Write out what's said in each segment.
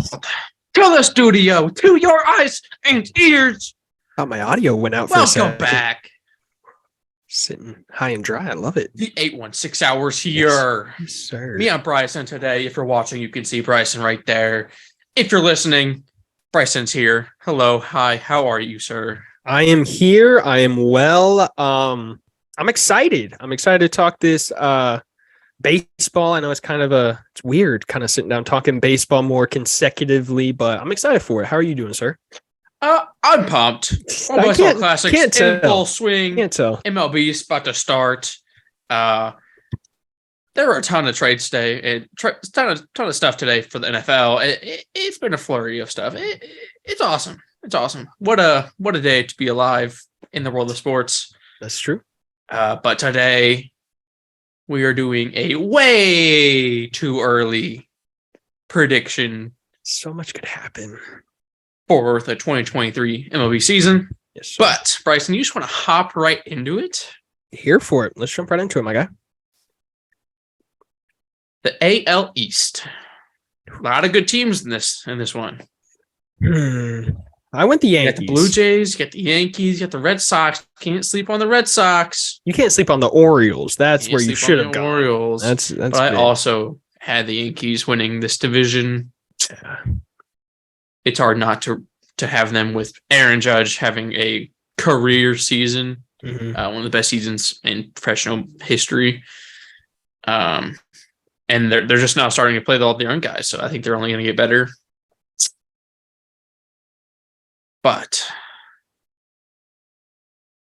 to the studio, to your eyes and ears. Thought my audio went out for a second. Welcome back. Sitting high and dry. I love it. The 816 hours here. Yes, sir. Me and Bryson today. If you're watching, you can see Bryson right there. If you're listening, Bryson's here. Hello. Hi. How are you, sir? I am here. I am well. I'm excited. I'm excited to talk this baseball. I know it's it's weird kind of sitting down talking baseball more consecutively, but I'm excited for it. How are you doing, sir? I'm pumped. Baseball classics in full swing. Can't tell. MLB is about to start. There were a ton of trades today and ton of stuff today for the NFL. It's been a flurry of stuff. It's awesome. It's awesome. What a day to be alive in the world of sports. That's true. But today we are doing a way too early prediction. So much could happen For the 2023 MLB season. Yes, sir. But, Bryson, you just want to hop right into it? Here for it. Let's jump right into it, my guy. The AL East. A lot of good teams in this one. I went the Yankees. You got the Blue Jays, you got the Yankees, you got the Red Sox. Can't sleep on the Red Sox. You can't sleep on the Orioles. That's where you should have gone. Orioles. That's but big. I also had the Yankees winning this division. Yeah. It's hard not to have them with Aaron Judge having a career season, one of the best seasons in professional history. And they're just now starting to play all the young guys, so I think they're only going to get better. But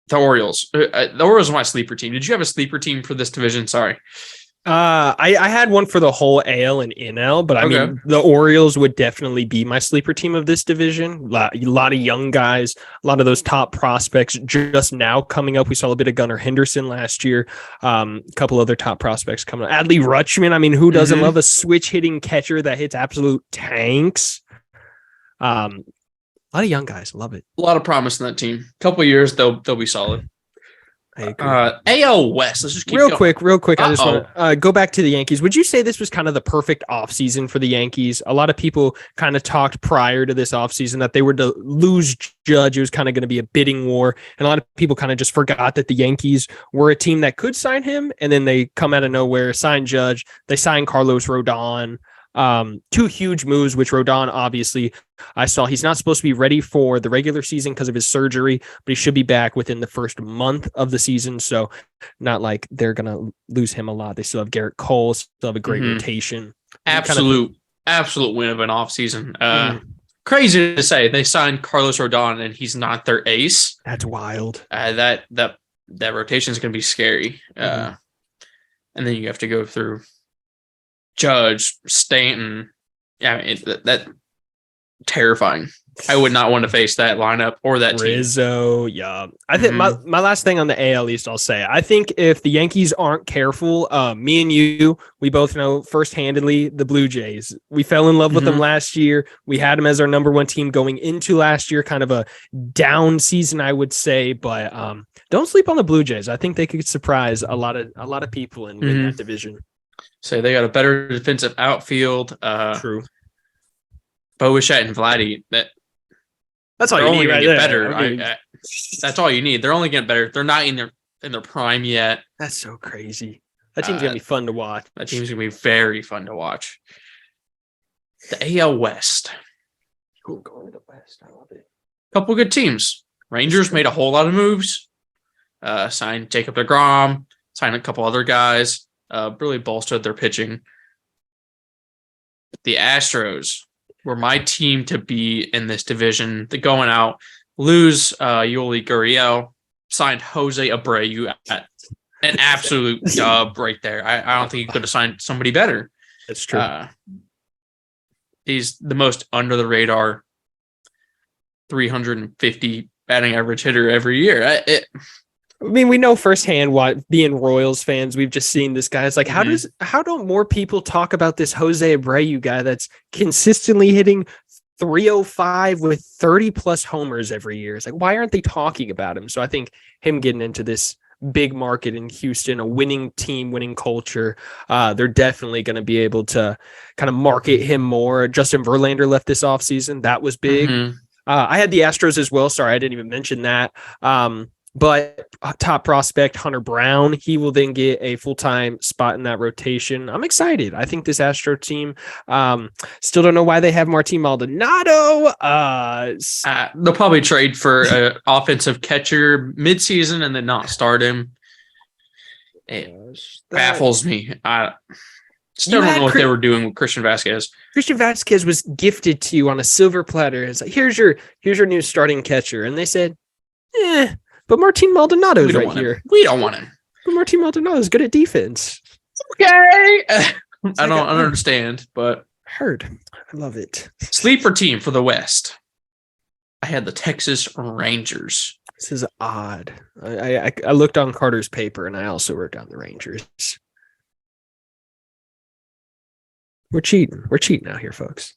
the Orioles are my sleeper team. Did you have a sleeper team for this division? Sorry. I had one for the whole AL and NL, but I mean, the Orioles would definitely be my sleeper team of this division. A lot of young guys, a lot of those top prospects just now coming up. We saw a bit of Gunnar Henderson last year. A couple other top prospects coming up. Adley Rutschman. I mean, who doesn't love a switch hitting catcher that hits absolute tanks? A lot of young guys. Love it. A lot of promise in that team. A couple of years, they'll be solid. I agree. AL West. Let's just keep real going. quick. I just want to go back to the Yankees. Would you say this was kind of the perfect offseason for the Yankees? A lot of people kind of talked prior to this offseason that they were to lose Judge. It was kind of going to be a bidding war. And a lot of people kind of just forgot that the Yankees were a team that could sign him. And then they come out of nowhere, sign Judge. They signed Carlos Rodon. Two huge moves, which Rodon, obviously, I saw he's not supposed to be ready for the regular season because of his surgery, but he should be back within the first month of the season. So not like they're going to lose him a lot. They still have Garrett Cole, still have a great rotation. Absolute win of an offseason. Crazy to say they signed Carlos Rodon and he's not their ace. That's wild. That rotation is going to be scary. And then you have to go through Judge, Stanton. Yeah, that terrifying. I would not want to face that lineup or that team. Rizzo, yeah. I think my last thing on the AL East, I'll say, I think if the Yankees aren't careful, me and you, we both know first-handedly the Blue Jays. We fell in love with them last year. We had them as our number one team going into last year, kind of a down season, I would say. But don't sleep on the Blue Jays. I think they could surprise a lot of people in that division. So they got a better defensive outfield. True. Bo Bichette and Vladdy. That's all you need right there. Better. That's all you need. They're only getting better. They're not in their prime yet. That's so crazy. That team's gonna be fun to watch. That team's gonna be very fun to watch. The AL West. Cool, going to the West. I love it. Couple good teams. Rangers made a whole lot of moves. Signed Jacob deGrom. Signed a couple other guys. Really bolstered their pitching. The Astros were my team to be in this division. They're going out, lose Yuli Gurriel, signed Jose Abreu at an absolute dub right there. I don't think you could have signed somebody better. That's true. He's the most under the radar 350 batting average hitter every year. I mean, we know firsthand what being Royals fans, we've just seen this guy. It's like, how don't more people talk about this Jose Abreu guy that's consistently hitting 305 with 30 plus homers every year? It's like, why aren't they talking about him? So I think him getting into this big market in Houston, a winning team, winning culture. They're definitely going to be able to kind of market him more. Justin Verlander left this offseason. That was big. Mm-hmm. I had the Astros as well. Sorry, I didn't even mention that. But top prospect Hunter Brown, he will then get a full-time spot in that rotation. I'm excited. I think this Astro team, still don't know why they have Martin Maldonado. They'll probably trade for an offensive catcher midseason and then not start him. It baffles me. I still don't know what they were doing with Christian Vasquez. Christian Vasquez was gifted to you on a silver platter. It's like, here's your new starting catcher. And they said, but Martin Maldonado is right here. We don't want him. But Martin Maldonado is good at defense. Okay. I don't understand, but heard. I love it. Sleeper team for the West. I had the Texas Rangers. This is odd. I looked on Carter's paper and I also wrote down the Rangers. We're cheating. We're cheating out here, folks.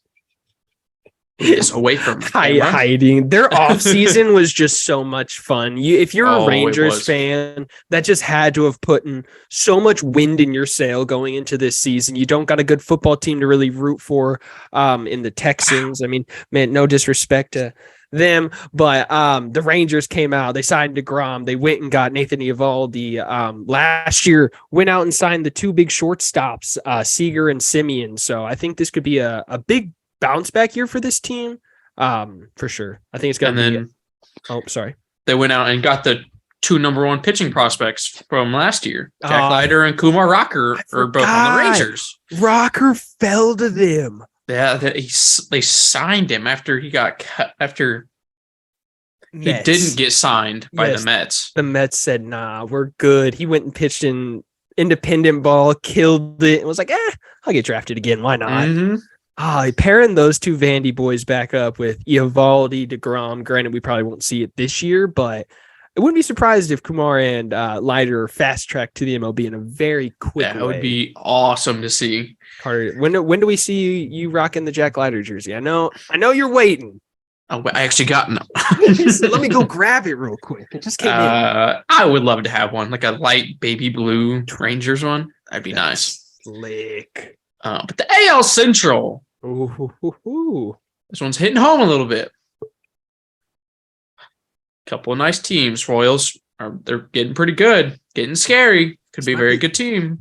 Is away from hiding. Their off season was just so much fun. If you're a Rangers fan, that just had to have put in so much wind in your sail going into this season. You don't got a good football team to really root for in the Texans. I mean, man, no disrespect to them, but the Rangers came out. They signed DeGrom. They went and got Nathan Eovaldi. Last year, went out and signed the two big shortstops, Seager and Simeon. So I think this could be a big bounce back year for this team, for sure. I think it's going to be. Oh, sorry. They went out and got the two number one pitching prospects from last year. Jack Leiter and Kumar Rocker are both on the Rangers. Rocker fell to them. Yeah, they signed him after he got cut. After he didn't get signed by the Mets. The Mets said, "Nah, we're good." He went and pitched in independent ball, killed it, and was like, "I'll get drafted again. Why not?" Mm-hmm. Pairing those two Vandy boys back up with Eovaldi, DeGrom. Granted, we probably won't see it this year, but I wouldn't be surprised if Kumar and Leiter are fast-tracked to the MLB in a very quick way. That would be awesome to see. Carter, when do we see you rocking the Jack Leiter jersey? I know you're waiting. Oh, I actually got no. Let me go grab it real quick. It just came in. I would love to have one, like a light baby blue Rangers one. That'd be nice. Slick. But the AL Central. Ooh. This one's hitting home a little bit. Couple of nice teams. Royals they're getting pretty good, getting scary. Could be a very good team.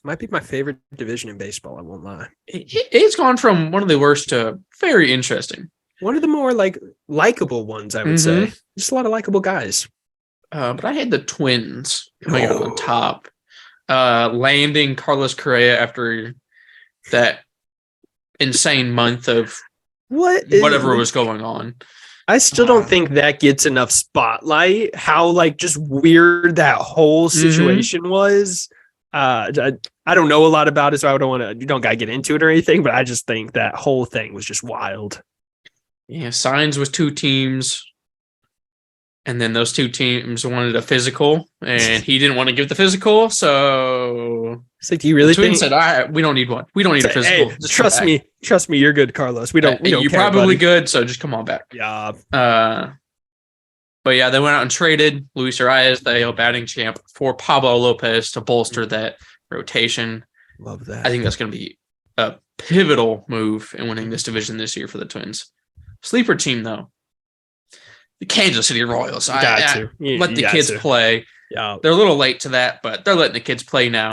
Might be my favorite division in baseball. I won't lie. It's gone from one of the worst to very interesting. One of the more likable ones, I would say. Just a lot of likable guys. But I had the Twins coming out on top, landing Carlos Correa after that insane month of whatever was going on. I still don't think that gets enough spotlight. How just weird that whole situation was. I don't know a lot about it, so I don't want to. You don't gotta get into it or anything. But I just think that whole thing was just wild. Yeah, signs with two teams, and then those two teams wanted a physical, and he didn't want to give the physical. So it's like, do you really think? Said, "All right, we don't need one. We don't need a physical. Hey, trust me, you're good, Carlos. We don't. You're probably good, so just come on back." Yeah. But yeah, they went out and traded Luis Arias, the AL batting champ, for Pablo Lopez to bolster that rotation. Love that. I think that's going to be a pivotal move in winning this division this year for the Twins. Sleeper team, though, the Kansas City Royals. Let the kids play. Yeah. They're a little late to that, but they're letting the kids play now.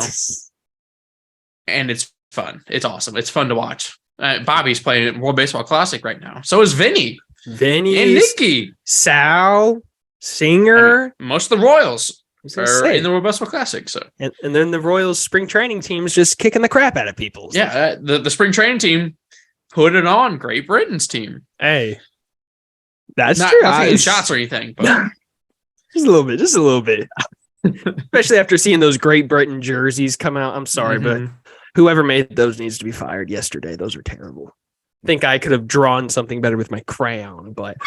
And it's fun. It's awesome. It's fun to watch. Bobby's playing at World Baseball Classic right now. So is Vinny and Nicky. Sal, Singer. Most of the Royals are in the World Baseball Classic. So and then the Royals spring training team is just kicking the crap out of people. So. Yeah, the spring training team put it on Great Britain's team. Hey, that's true. Not taking shots or anything, but just a little bit. Especially after seeing those Great Britain jerseys come out. I'm sorry, but whoever made those needs to be fired yesterday. Those are terrible. I think I could have drawn something better with my crayon, but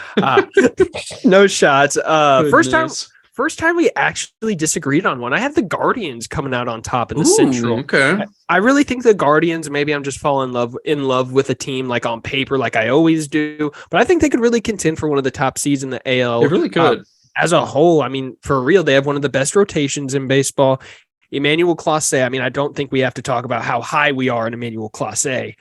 no shots. First time we actually disagreed on one. I have the Guardians coming out on top in the Central. Okay. I really think the Guardians, maybe I'm just falling in love with a team like on paper, like I always do. But I think they could really contend for one of the top seeds in the AL. They really could. as a whole, I mean, for real, they have one of the best rotations in baseball. Emmanuel Clase, I mean, I don't think we have to talk about how high we are in Emmanuel Clase.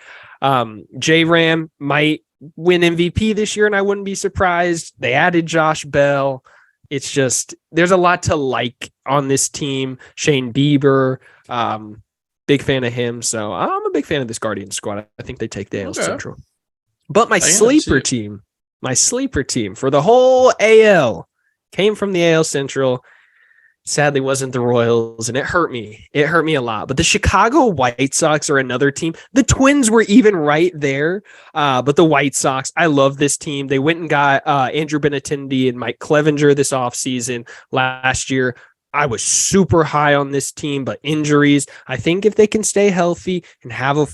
J-Ram might win MVP this year, and I wouldn't be surprised. They added Josh Bell. It's just, there's a lot to like on this team. Shane Bieber, big fan of him. So I'm a big fan of this Guardian squad. I think they take the AL Central. But my sleeper team for the whole AL came from the AL Central. Sadly, wasn't the Royals, and it hurt me. It hurt me a lot. But the Chicago White Sox are another team. The Twins were even right there, but the White Sox, I love this team. They went and got Andrew Benintendi and Mike Clevenger this offseason last year. I was super high on this team, but injuries. I think if they can stay healthy and have a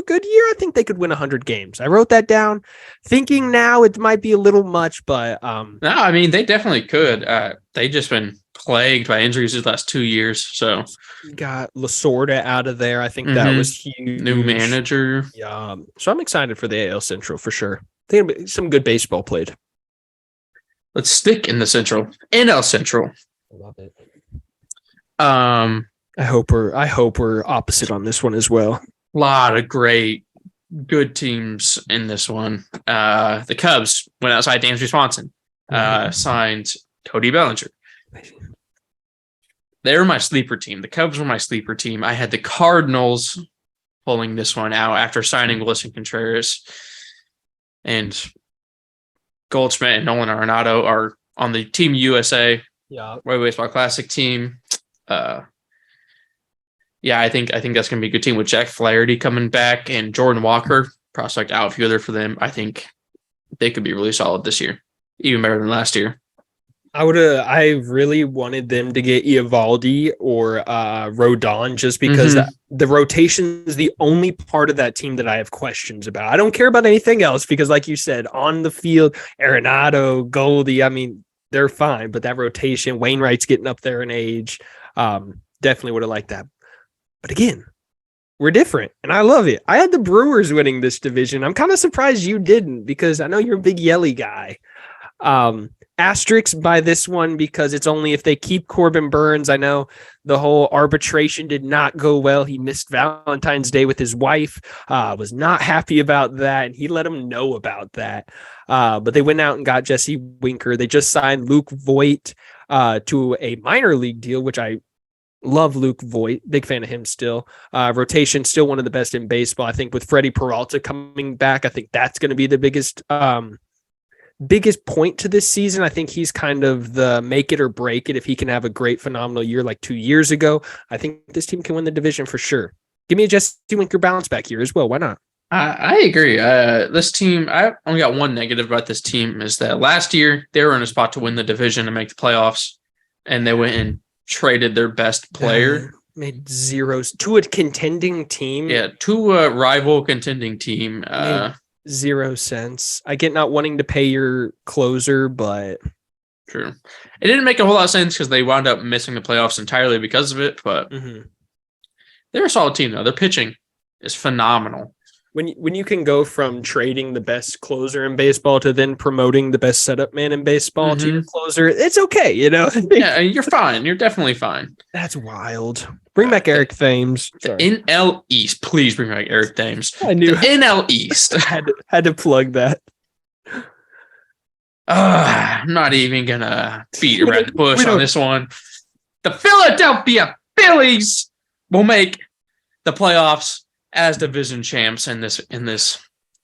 good year, I think they could win 100 games. I wrote that down, thinking now it might be a little much, but no, I mean they definitely could. They just been plagued by injuries these last 2 years. So got Lasorda out of there. I think that was huge. New manager. Yeah. So I'm excited for the AL Central for sure. I think it'll be some good baseball played. Let's stick in the Central. NL Central. I love it. I hope we're opposite on this one as well. A lot of good teams in this one. The Cubs went outside Dansby Swanson, signed Cody Bellinger. They were my sleeper team. The Cubs were my sleeper team. I had the Cardinals pulling this one out after signing Wilson Contreras. And Goldschmidt and Nolan Arenado are on the Team USA World Baseball Classic team. I think that's going to be a good team with Jack Flaherty coming back and Jordan Walker, prospect outfielder for them. I think they could be really solid this year, even better than last year. I really wanted them to get Eovaldi or Rodon just because the rotation is the only part of that team that I have questions about. I don't care about anything else because, like you said, on the field, Arenado, Goldie, I mean, they're fine. But that rotation, Wainwright's getting up there in age. Definitely would have liked that. But again, we're different, and I love it. I had the Brewers winning this division. I'm kind of surprised you didn't because I know you're a big Yelly guy. Asterisk by this one because it's only if they keep Corbin Burns. I know the whole arbitration did not go well. He missed Valentine's Day with his wife, was not happy about that, and he let him know about that. But they went out and got Jesse Winker. They just signed Luke Voigt to a minor league deal, which I love. Luke Voigt, big fan of him still. Rotation still one of the best in baseball. I think with Freddie Peralta coming back, I think that's going to be the biggest point to this season. I think he's kind of the make it or break it. If he can have a great, phenomenal year like 2 years ago, I think this team can win the division for sure. Give me a Jesse Winker bounce back here as well. Why not? I agree. This team, I only got one negative about this team is that last year they were in a spot to win the division and make the playoffs, and they went and traded their best player. Made zeros to a contending team. Yeah, to a rival contending team. 0 cents. I get not wanting to pay your closer, but true. It didn't make a whole lot of sense because they wound up missing the playoffs entirely because of it, but they're a solid team though. Their pitching is phenomenal. When you can go from trading the best closer in baseball to then promoting the best setup man in baseball to your closer, it's okay, you know? Yeah, you're fine. You're definitely fine. That's wild. Bring back Eric Thames. NL East. Please bring back Eric Thames. I knew. The NL East. had to plug that. I'm not even going to beat around the bush on this one. The Philadelphia Phillies will make the playoffs as division champs in this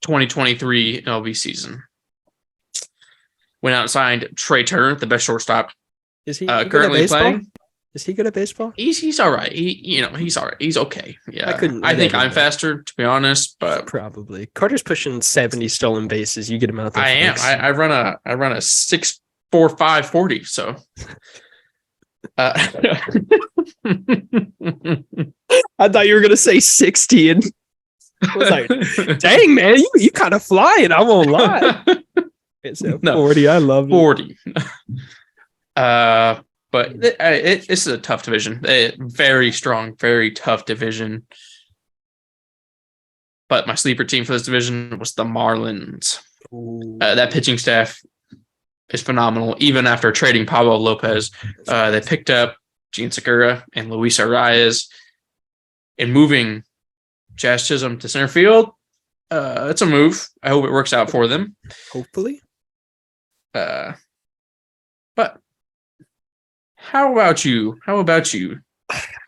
2023 MLB season. Went out and signed Trey Turner, the best shortstop. Is he currently playing? Is he good at baseball? He's all right. He's all right. He's okay. Yeah. I think I'm faster, to be honest, but probably Carter's pushing 70 stolen bases. You get him out there. I am. I run a 6.45 40. So. I thought you were gonna say 60, and I was like, "Dang, man, you kind of flying." I won't lie. It's 40. I love it. 40. But it's a tough division. Very strong, very tough division. But my sleeper team for this division was the Marlins. That pitching staff is phenomenal. Even after trading Pablo Lopez, they picked up Gene Segura and Luis Arias, and moving Jazz Chisholm to center field. It's a move. I hope it works out for them. Hopefully. But how about you?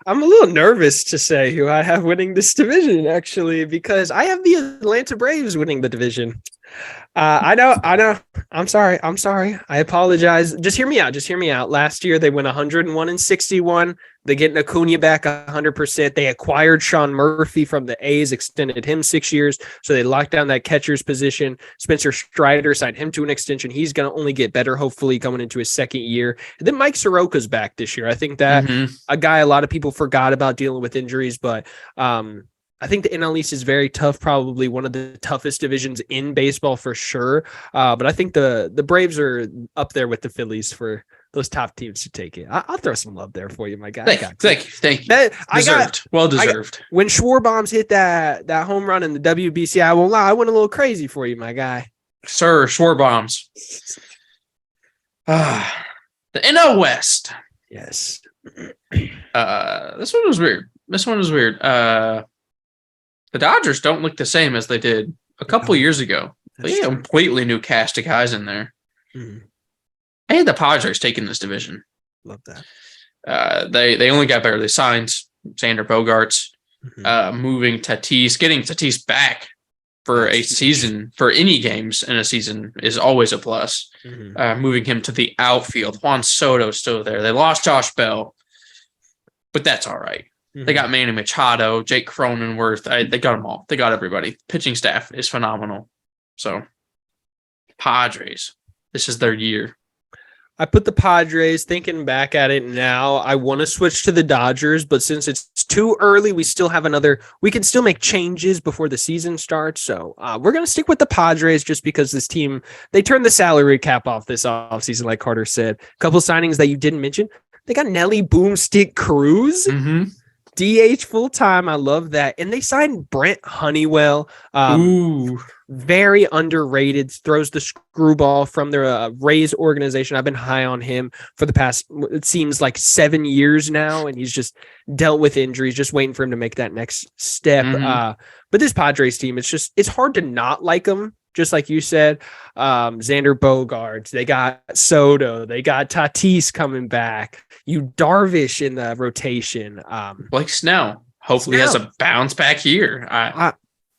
I'm a little nervous to say who I have winning this division, actually, because I have the Atlanta Braves winning the division. I know. I'm sorry. I apologize. Just hear me out. Last year, they went 101-61. They get Acuna back 100%. They acquired Sean Murphy from the A's, extended him 6 years. So they locked down that catcher's position. Spencer Strider signed him to an extension. He's going to only get better, hopefully, coming into his second year. And then Mike Soroka's back this year. I think that a guy a lot of people forgot about dealing with injuries, but I think the NL East is very tough, probably one of the toughest divisions in baseball for sure. But I think the Braves are up there with the Phillies for those top teams to take it. I'll throw some love there for you, my guy. Thank you. Well deserved. When Schwarbaum's hit that home run in the WBC, I won't lie, I went a little crazy for you, my guy. Sir, Schwarbaum's. The NL West. Yes. This one was weird. The Dodgers don't look the same as they did a couple years ago. They had a completely new cast of guys in there. Mm-hmm. I had the Padres taking this division. Love that. They only got better. They signed Xander Bogaerts, moving Tatis, getting Tatis back for a season, for any games in a season is always a plus. Moving him to the outfield. Juan Soto's still there. They lost Josh Bell, but that's all right. They got Manny Machado, Jake Cronenworth. They got them all. They got everybody. Pitching staff is phenomenal. So, Padres, this is their year. I put the Padres. Thinking back at it now, I want to switch to the Dodgers, but since it's too early, we can still make changes before the season starts. So we're going to stick with the Padres just because this team, they turned the salary cap off this offseason, like Carter said. A couple signings that you didn't mention. They got Nelly Boomstick Cruz. DH full time. I love that. And they signed Brent Honeywell. Very underrated. Throws the screwball from their Rays organization. I've been high on him for the past, it seems like 7 years now. And he's just dealt with injuries, just waiting for him to make that next step. But this Padres team, it's hard to not like them. Just like you said, Xander Bogaerts, they got Soto, they got Tatis coming back, Darvish in the rotation. Blake Snell hopefully has a bounce back here. I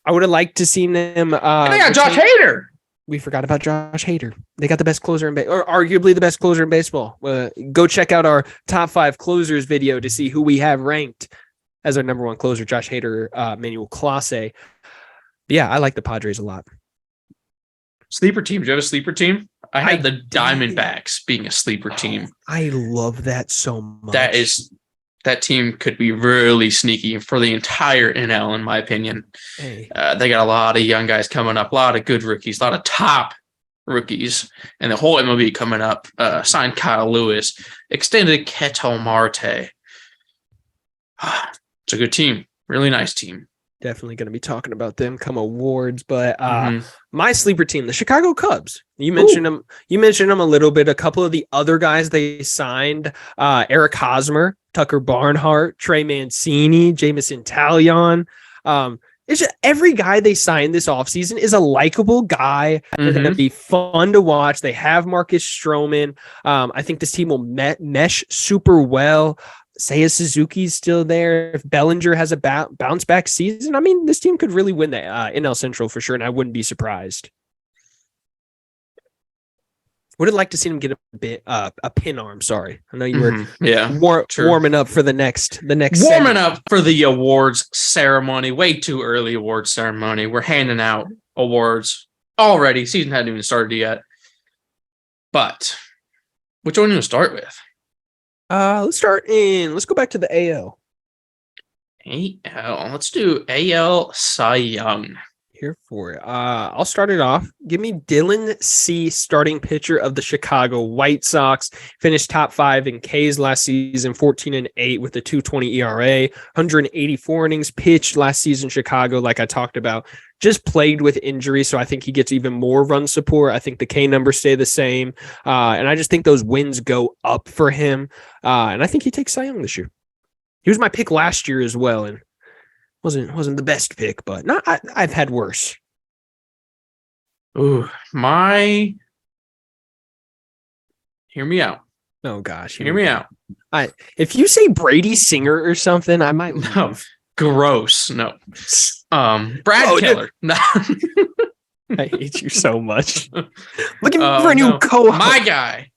would have liked to see them. They got Josh Hader. We forgot about Josh Hader. They got the best closer or arguably the best closer in baseball. Go check out our top 5 closers video to see who we have ranked as our number 1 closer, Josh Hader, Manuel Clase. Yeah, I like the Padres a lot. Sleeper team. Do you have a sleeper team? I had the Diamondbacks being a sleeper team. I love that so much. That team could be really sneaky for the entire NL, in my opinion. They got a lot of young guys coming up, a lot of good rookies, a lot of top rookies, and the whole MLB coming up. Signed Kyle Lewis, extended Ketel Marte. It's a good team. Really nice team. Definitely going to be talking about them come awards, but my sleeper team, the Chicago Cubs. You mentioned them. You mentioned them a little bit. A couple of the other guys they signed: Eric Hosmer, Tucker Barnhart, Trey Mancini, Jameson Taillon. It's just every guy they signed this offseason is a likable guy. They're going to be fun to watch. They have Marcus Stroman. I think this team will mesh super well. Seiya Suzuki's still there. If Bellinger has a bounce back season, I mean, this team could really win the NL Central for sure, and I wouldn't be surprised. Would have liked to see him get a pin arm. Sorry, I know you were warming up for the next warming up for the awards ceremony. Way too early awards ceremony. We're handing out awards already. Season hadn't even started yet. But which one do you want to start with? Let's go back to the AL. Let's do AL Cy Young. Here for it. I'll start it off. Give me Dylan C, starting pitcher of the Chicago White Sox. Finished top 5 in Ks last season, 14-8 with a 2.20 ERA, 184 innings pitched last season. Chicago, like I talked about, just plagued with injury, so I think he gets even more run support. I think the K numbers stay the same, and I just think those wins go up for him. And I think he takes Cy Young this year. He was my pick last year as well, and wasn't the best pick, but I've had worse. Ooh, hear me out. Oh gosh, hear me out. If you say Brady Singer or something, I might. No, gross. No. Brad Keller. No. I hate you so much. Looking for a new co-host. My guy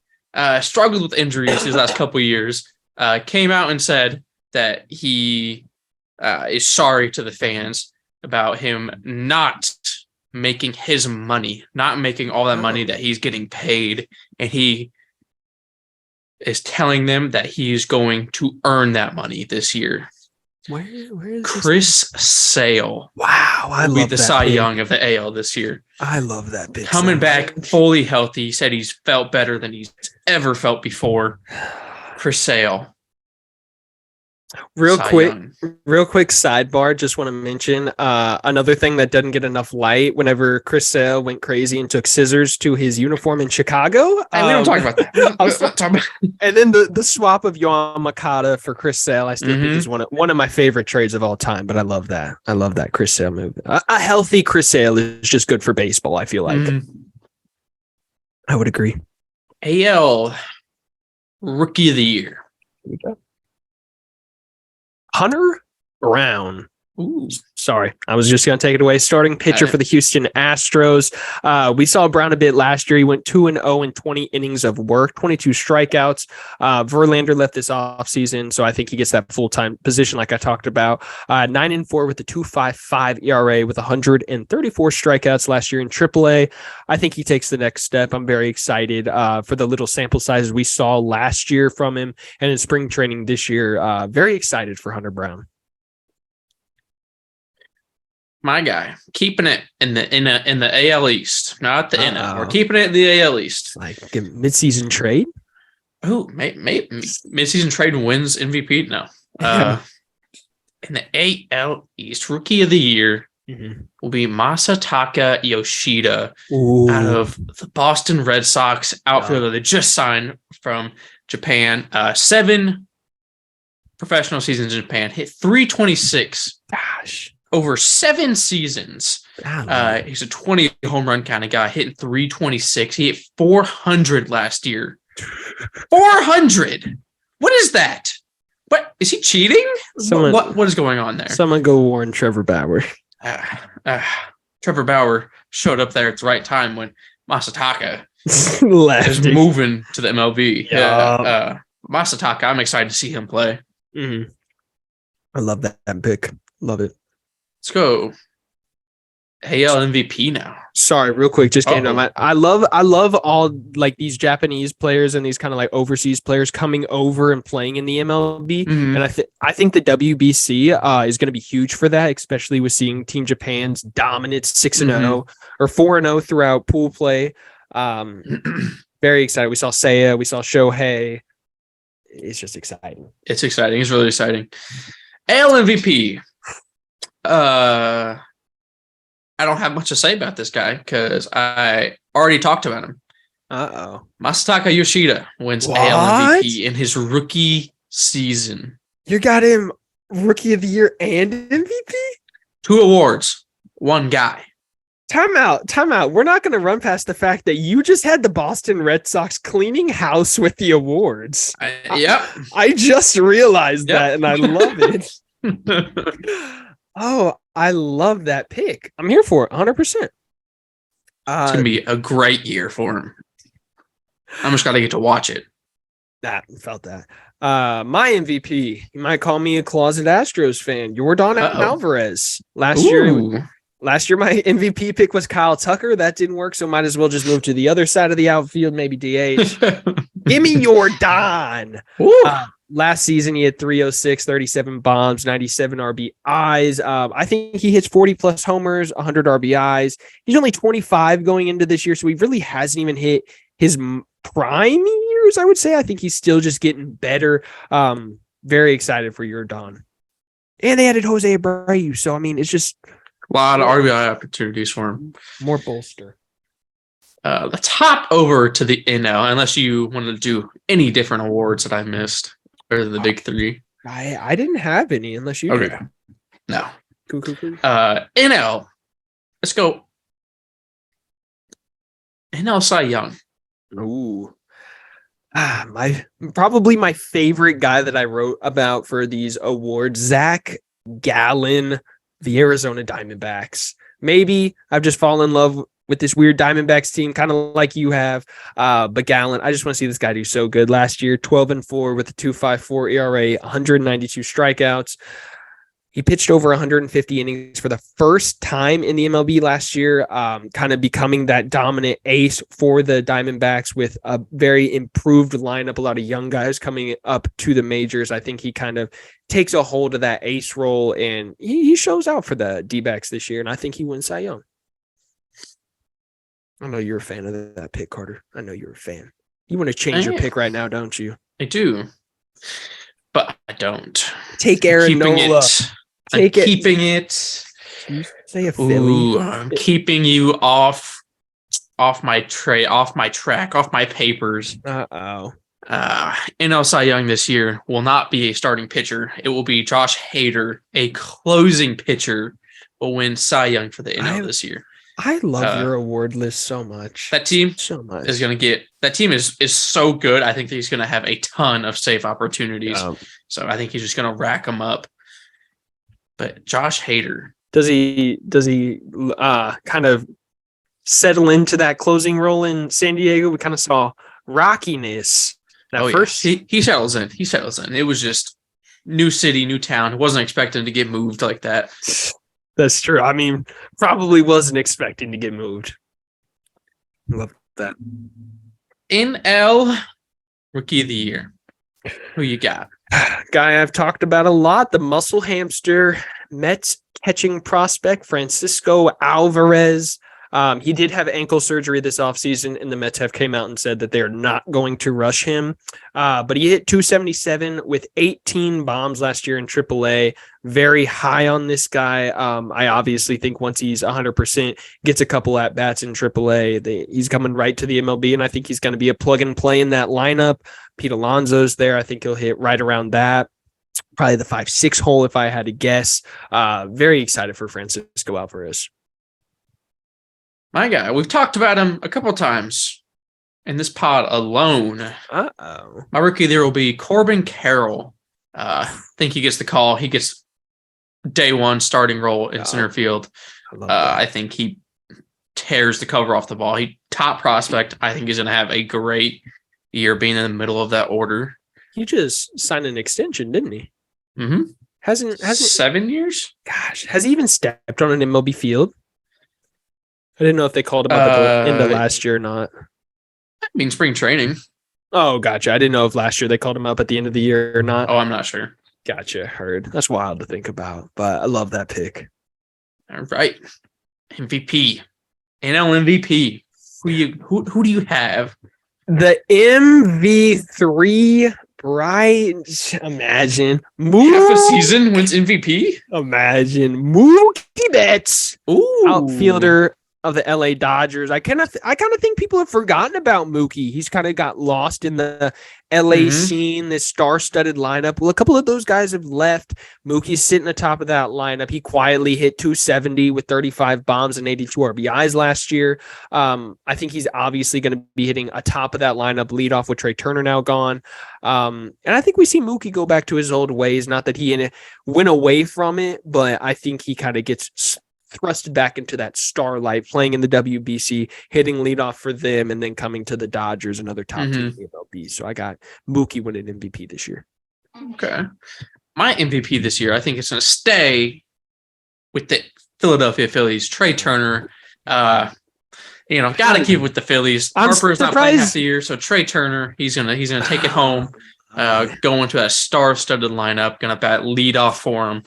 struggled with injuries his last couple of years. Came out and said that he is sorry to the fans about him not making his money, not making all that money that he's getting paid. And he is telling them that he's going to earn that money this year. Where is Chris Sale? Wow, I love the Cy Young of the AL this year. I love that bit. Coming back fully healthy, he said he's felt better than he's ever felt before. Chris Sale. Real quick sidebar. Just want to mention another thing that doesn't get enough light. Whenever Chris Sale went crazy and took scissors to his uniform in Chicago, we don't talk about that. And then the swap of Yoan Makata for Chris Sale, I still think is one of my favorite trades of all time. But I love that. I love that Chris Sale move. A healthy Chris Sale is just good for baseball, I feel like. I would agree. AL Rookie of the Year. Here we go. Hunter Brown. Ooh. Sorry, I was just going to take it away. Starting pitcher for the Houston Astros. We saw Brown a bit last year. He went 2-0 in 20 innings of work, 22 strikeouts. Verlander left this offseason, so I think he gets that full-time position like I talked about. 9-4 with the 2.55 ERA with 134 strikeouts last year in AAA. I think he takes the next step. I'm very excited for the little sample sizes we saw last year from him and in spring training this year. Very excited for Hunter Brown. My guy, keeping it in the AL East, not the NL. We're keeping it in the AL East. Like a midseason trade. Oh, midseason trade wins MVP. No, in the AL East, Rookie of the Year will be Masataka Yoshida out of the Boston Red Sox outfielder they just signed from Japan. 7 professional seasons in Japan, hit 326. Gosh. Over 7 seasons. He's a 20 home run kind of guy, hitting 326. He hit 400 last year. 400. What is that? What is he cheating? What is going on there? Someone go warn Trevor Bauer. Trevor Bauer showed up there at the right time when Masataka is moving to the MLB. Masataka, I'm excited to see him play. I love that pick. Love it. Let's go AL MVP now. Sorry, real quick, just came to my. I love all like these Japanese players and these kind of like overseas players coming over and playing in the MLB, and I think the WBC is going to be huge for that, especially with seeing Team Japan's dominant 6-0 or 4-0 throughout pool play. Very excited. We saw Seiya, we saw Shohei. It's just exciting. It's exciting. It's really exciting. AL MVP. I don't have much to say about this guy because I already talked about him. Masataka Yoshida wins AL MVP in his rookie season. You got him Rookie of the Year and MVP? 2 awards, 1 guy. Time out. We're not going to run past the fact that you just had the Boston Red Sox cleaning house with the awards. Yep. I just realized that, and I love it. Oh, I love that pick. I'm here for it, 100%. It's going to be a great year for him. I'm just got to get to watch it. Felt that. My MVP, you might call me a closet Astros fan, Yordan Alvarez. Last year, my MVP pick was Kyle Tucker. That didn't work, so might as well just move to the other side of the outfield, maybe DH. Give me Yordan. Last season, he had 306, 37 bombs, 97 RBIs. I think he hits 40 plus homers, 100 RBIs. He's only 25 going into this year, so he really hasn't even hit his prime years, I would say. I think he's still just getting better. Very excited for your Don. And they added Jose Abreu, so I mean, it's just a lot of RBI opportunities for him. More bolster. Let's hop over to the NL, unless you want to do any different awards that I missed, or the big three. I didn't have any unless you Okay. did. No. Cool. NL. Let's go. NL Cy Young. Ooh. Probably my favorite guy that I wrote about for these awards, Zach Gallen, the Arizona Diamondbacks. Maybe I've just fallen in love with this weird Diamondbacks team, kind of like you have. But Gallen, I just want to see this guy do so good. Last year, 12-4 with a 2.54 ERA, 192 strikeouts. He pitched over 150 innings for the first time in the MLB last year, kind of becoming that dominant ace for the Diamondbacks with a very improved lineup, a lot of young guys coming up to the majors. I think he kind of takes a hold of that ace role, and he shows out for the D-backs this year, and I think he wins Cy Young. I know you're a fan of that pick, Carter. I know you're a fan. You want to change your pick right now, don't you? I do, but I don't. Take Aaron Nola. Keeping it. You say a Philly. Ooh, I'm keeping you off my track, off my papers. Uh-oh. NL Cy Young this year will not be a starting pitcher. It will be Josh Hader, a closing pitcher, will win Cy Young for the NL this year. I love your award list so much. That team so much is going to get. That team is so good. I think that he's going to have a ton of save opportunities. So I think he's just going to rack them up. But Josh Hader, does he kind of settle into that closing role in San Diego? We kind of saw rockiness. First, he settles in. He settles in. It was just new city, new town. Wasn't expecting to get moved like that. That's true. I mean, probably wasn't expecting to get moved. Love that. NL Rookie of the Year. Who you got? Guy I've talked about a lot, the muscle hamster, Mets catching prospect, Francisco Alvarez. He did have ankle surgery this offseason, and the Mets have came out and said that they're not going to rush him. But he hit 277 with 18 bombs last year in AAA. Very high on this guy. I obviously think once he's 100%, gets a couple at-bats in AAA, he's coming right to the MLB, and I think he's going to be a plug-and-play in that lineup. Pete Alonso's there. I think he'll hit right around that. Probably the 5-6 hole if I had to guess. Very excited for Francisco Alvarez. My guy, we've talked about him a couple times in this pod alone. Uh-oh. My rookie there will be Corbin Carroll. I think he gets the call. He gets day one starting role in center field. I think he tears the cover off the ball. He top prospect. I think he's going to have a great year being in the middle of that order. He just signed an extension, didn't he? Mm-hmm. Hasn't 7 years? Gosh, has he even stepped on an MLB field? I didn't know if they called him up at the end of last year or not. I mean, spring training. Oh, gotcha. I didn't know if last year they called him up at the end of the year or not. Oh, I'm not sure. Gotcha. Heard. That's wild to think about, but I love that pick. All right. MVP. NL MVP. Who do you have? The MV3 imagine half a season wins MVP. Imagine Mookie Betts, Ooh. outfielder of the LA Dodgers. I kind of think people have forgotten about Mookie. He's kind of got lost in the LA scene, this star-studded lineup. Well, a couple of those guys have left. Mookie's sitting atop of that lineup. He quietly hit 270 with 35 bombs and 82 RBIs last year. I think he's obviously going to be hitting atop of that lineup, lead off with Trey Turner now gone. And I think we see Mookie go back to his old ways. Not that he went away from it, but I think he kind of gets thrust back into that starlight, playing in the WBC, hitting leadoff for them, and then coming to the Dodgers, another top team in the MLB. So I got Mookie winning MVP this year. Okay. My MVP this year, I think it's going to stay with the Philadelphia Phillies. Trey Turner, got to keep it with the Phillies. Harper's not playing half the year, so Trey Turner, he's gonna take it home. Going to a star-studded lineup, going to bat lead off for him.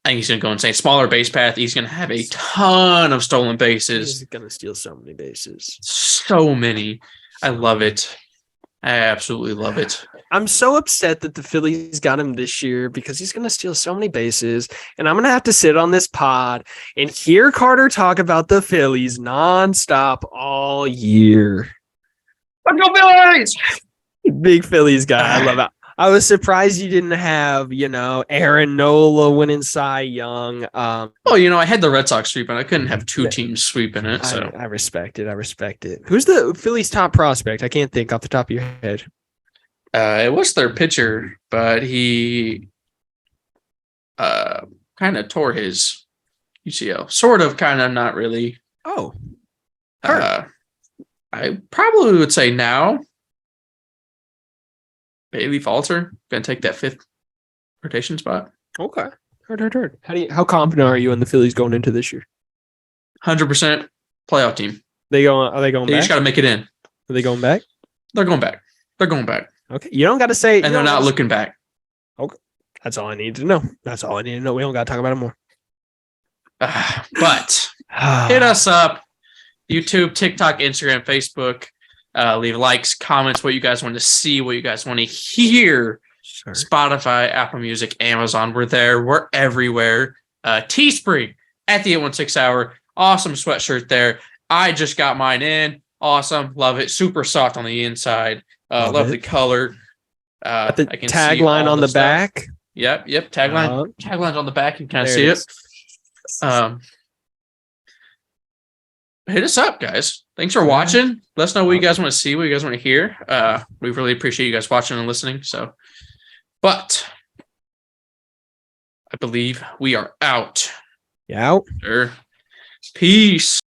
I think he's going to go insane. Smaller base path. He's going to have a ton of stolen bases. He's going to steal so many bases. So many. I love it. I absolutely love it. I'm so upset that the Phillies got him this year because he's going to steal so many bases. And I'm going to have to sit on this pod and hear Carter talk about the Phillies nonstop all year. Let's go Phillies! Big Phillies guy. I love it. I was surprised you didn't have, Aaron Nola winning Cy Young. I had the Red Sox sweeping. I couldn't have two teams sweeping it. So I respect it. Who's the Phillies' top prospect? I can't think off the top of your head. It was their pitcher, but he kind of tore his UCL. Sort of, kind of, not really. Oh. I probably would say now. Bailey Falter gonna take that 5th rotation spot. Okay, heard. How confident are you in the Phillies going into this year? 100% playoff team. Are they going They back? just got to make it in. Are they going back? They're going back. Okay, you don't got to say, and they're not looking back. Okay, that's all I need to know. We don't got to talk about it more. But hit us up: YouTube, TikTok, Instagram, Facebook. Leave likes, comments, what you guys want to see, what you guys want to hear. Sure. Spotify, Apple Music, Amazon. We're there. We're everywhere. Teespring at the 816 Hour. Awesome sweatshirt there. I just got mine in. Awesome. Love it. Super soft on the inside. Love the color. I can tagline on the back. Yep. Tagline's on the back. You can kind of see it. Hit us up, guys. Thanks for watching. Let us know what you guys want to see, what you guys want to hear. We really appreciate you guys watching and listening. But I believe we are out. You out? Sure. Peace.